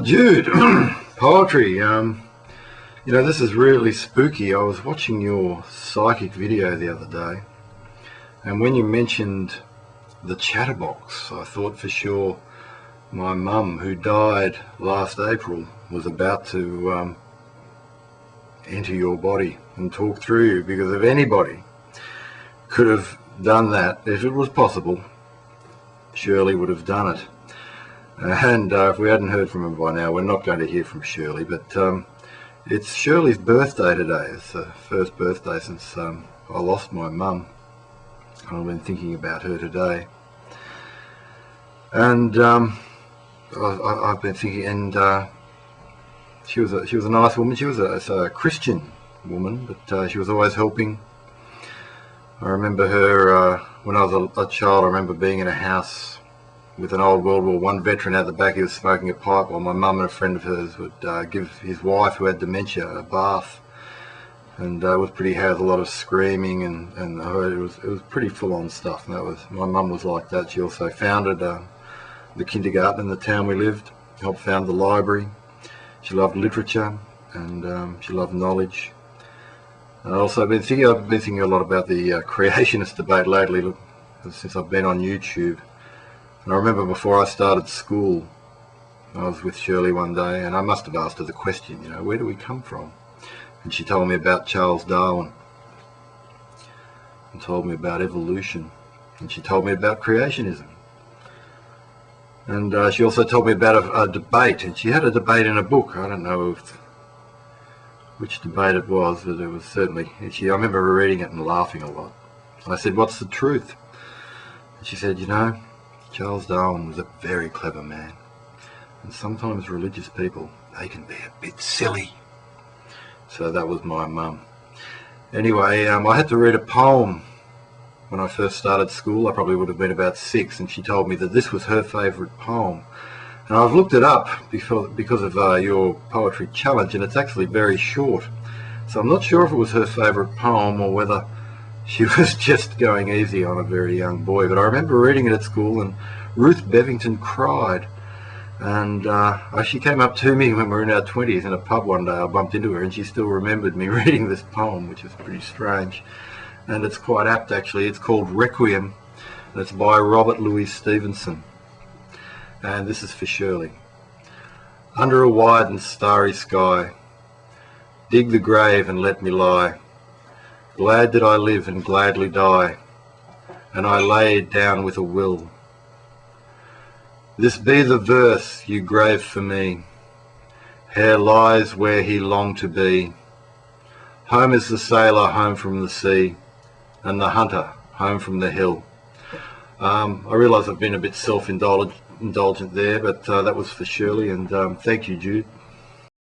Jude, poetry. This is really spooky. I was watching your psychic video the other day, and when you mentioned the chatterbox, I thought for sure my mum, who died last April, was about to enter your body and talk through you, because if anybody could have done that, if it was possible, Shirley would have done it. And if we hadn't heard from her by now, we're not going to hear from Shirley, but it's Shirley's birthday today. It's the first birthday since I lost my mum. I've been thinking about her today. And I've been thinking, and she was a nice woman. She was a Christian woman, but she was always helping. I remember her, when I was a child, I remember being in a house with an old World War I veteran out the back. He was smoking a pipe while my mum and a friend of hers would give his wife, who had dementia, a bath. And it was pretty hard, a lot of screaming, and it was pretty full-on stuff. And my mum was like that. She also founded the kindergarten in the town we lived, helped found the library. She loved literature, and she loved knowledge. And I've been thinking a lot about the creationist debate lately, since I've been on YouTube. And I remember before I started school, I was with Shirley one day, and I must have asked her the question, where do we come from? And she told me about Charles Darwin, and told me about evolution, and she told me about creationism. And she also told me about a debate, and she had a debate in a book. I don't know which debate it was, but it was certainly, I remember her reading it and laughing a lot. I said, "What's the truth?" And she said, Charles Darwin was a very clever man, and sometimes religious people, they can be a bit silly. So that was my mum. Anyway, I had to read a poem when I first started school. I probably would have been about 6, and she told me that this was her favourite poem. And I've looked it up because of your poetry challenge, and it's actually very short. So I'm not sure if it was her favourite poem or whether she was just going easy on a very young boy. But I remember reading it at school, and Ruth Bevington cried. And she came up to me when we were in our 20s in a pub one day. I bumped into her, and she still remembered me reading this poem, which is pretty strange. And it's quite apt, actually. It's called Requiem, and it's by Robert Louis Stevenson. And this is for Shirley. Under a wide and starry sky, dig the grave and let me lie. Glad that I live and gladly die, and I lay it down with a will. This be the verse you grave for me. Hare lies where he longed to be. Home is the sailor home from the sea, and the hunter home from the hill. I realise I've been a bit self-indulgent there, but that was for Shirley, and thank you, Jude.